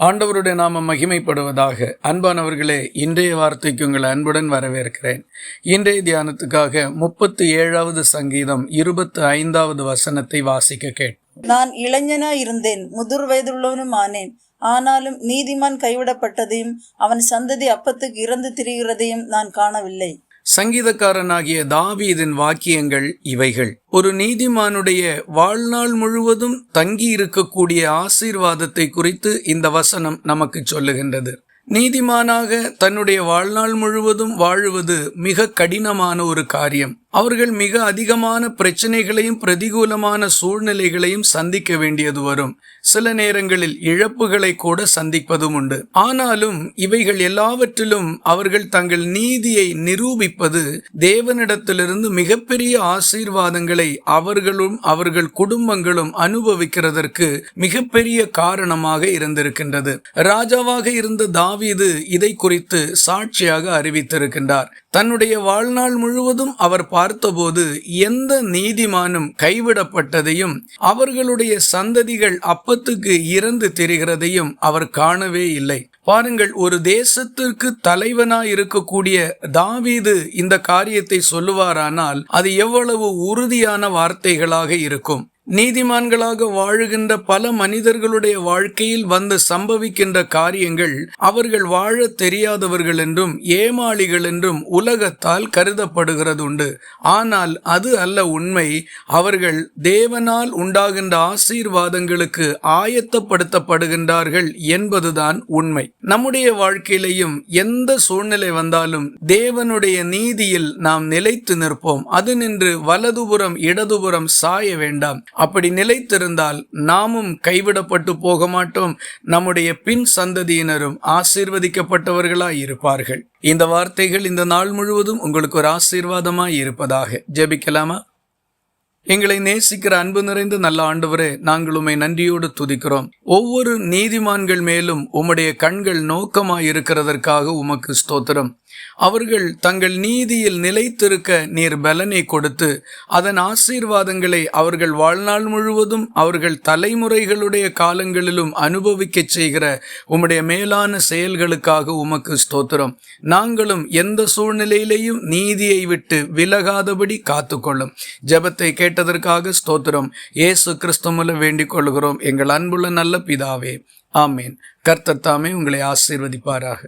ஆண்டவருடைய நாமம் மகிமைப்படுவதாக. அன்பானவர்களே, இன்றைய வார்த்தைக்கு உங்கள் அன்புடன் வரவேற்கிறேன். இன்றைய தியானத்துக்காக 37வது சங்கீதம் 25வது வசனத்தை வாசிக்க கேட்போம். நான் இளைஞனாய் இருந்தேன், முதிர் வயதுள்ளவனும் ஆனேன். ஆனாலும் நீதிமான் கைவிடப்பட்டதையும் அவன் சந்ததி அப்பத்துக்கு இறந்து திரிகிறதையும் நான் காணவில்லை. சங்கீதக்காரனாகிய தாவீதின் வாக்கியங்கள் இவைகள். ஒரு நீதிமானுடைய வாழ்நாள் முழுவதும் தங்கி இருக்கக்கூடிய ஆசீர்வாதத்தை குறித்து இந்த வசனம் நமக்கு சொல்லுகின்றது. நீதிமானாக தன்னுடைய வாழ்நாள் முழுவதும் வாழுவது மிக கடினமான ஒரு காரியம். அவர்கள் மிக அதிகமான பிரச்சனைகளையும் பிரதிகூலமான சூழ்நிலைகளையும் சந்திக்க வேண்டியது வரும். சில நேரங்களில் இழப்புகளை கூட சந்திப்பதும் உண்டு. ஆனாலும் இவைகள் எல்லாவற்றிலும் அவர்கள் தங்கள் நீதியை நிரூபிப்பது தேவனிடத்திலிருந்து மிகப்பெரிய ஆசீர்வாதங்களை அவர்களும் அவர்கள் குடும்பங்களும் அனுபவிக்கிறதற்கு மிகப்பெரிய காரணமாக இருந்திருக்கின்றது. ராஜாவாக இருந்த தாவீது இதை குறித்து சாட்சியாக அறிவித்திருக்கின்றார். தன்னுடைய வாழ்நாள் முழுவதும் அவர் பார்த்தபோது எந்த நீதிமானும் கைவிடப்பட்டதையும் அவர்களுடைய சந்ததிகள் அப்பத்துக்கு இறந்து திரிகிறதையும் அவர் காணவே இல்லை. பாருங்கள், ஒரு தேசத்திற்கு தலைவனாய் இருக்கக்கூடிய தாவீது இந்த காரியத்தை சொல்லுவாரானால் அது எவ்வளவு உறுதியான வார்த்தைகளாக இருக்கும். நீதிமான்களாக வாழுகின்ற பல மனிதர்களுடைய வாழ்க்கையில் வந்து சம்பவிக்கின்ற காரியங்கள் அவர்கள் வாழ தெரியாதவர்கள் என்றும் ஏமாளிகள் என்றும் உலகத்தால் கருதப்படுகிறது உண்டு. ஆனால் அது அல்ல உண்மை. அவர்கள் தேவனால் உண்டாகின்ற ஆசீர்வாதங்களுக்கு ஆயத்தப்படுத்தப்படுகின்றார்கள் என்பதுதான் உண்மை. நம்முடைய வாழ்க்கையிலையும் எந்த சூழ்நிலை வந்தாலும் தேவனுடைய நீதியில் நாம் நிலைத்து நிற்போம். அது நின்று வலதுபுறம் இடதுபுறம் சாய வேண்டாம். அப்படி நிலைத்திருந்தால் நாமும் கைவிடப்பட்டு போக மாட்டோம். நம்முடைய பின் சந்ததியினரும் ஆசீர்வதிக்கப்பட்டவர்களாய் இருப்பார்கள். இந்த வார்த்தைகள் இந்த நாள் முழுவதும் உங்களுக்கு ஒரு ஆசீர்வாதமாய் இருப்பதாக. ஜெபிக்கலாமா? எங்களை நேசிக்கிற அன்பு நிறைந்த நல்ல ஆண்டவரே, நாங்கள் உம்மை நன்றியோடு துதிக்கிறோம். ஒவ்வொரு நீதிமான்கள் மேலும் உம்முடைய கண்கள் நோக்கமாய் இருக்கிறதற்காக உமக்கு ஸ்தோத்திரம். அவர்கள் தங்கள் நீதியில் நிலைத்திருக்க நீர் பலனை கொடுத்து அதன் ஆசீர்வாதங்களை அவர்கள் வாழ்நாள் முழுவதும் அவர்கள் தலைமுறைகளுடைய காலங்களிலும் அனுபவிக்க செய்கிற உம்முடைய மேலான செயல்களுக்காக உமக்கு ஸ்தோத்திரம். நாங்களும் எந்த சூழ்நிலையிலையும் நீதியை விட்டு விலகாதபடி காத்துக்கொள்ளும். ஜெபத்தை கேட்டதற்காக ஸ்தோத்திரம். இயேசு கிறிஸ்து மூலம் வேண்டிக் கொள்கிறோம் எங்கள் அன்புள்ள நல்ல பிதாவே, ஆமேன். கர்த்தர் தாமே உங்களை ஆசீர்வதிப்பாராக.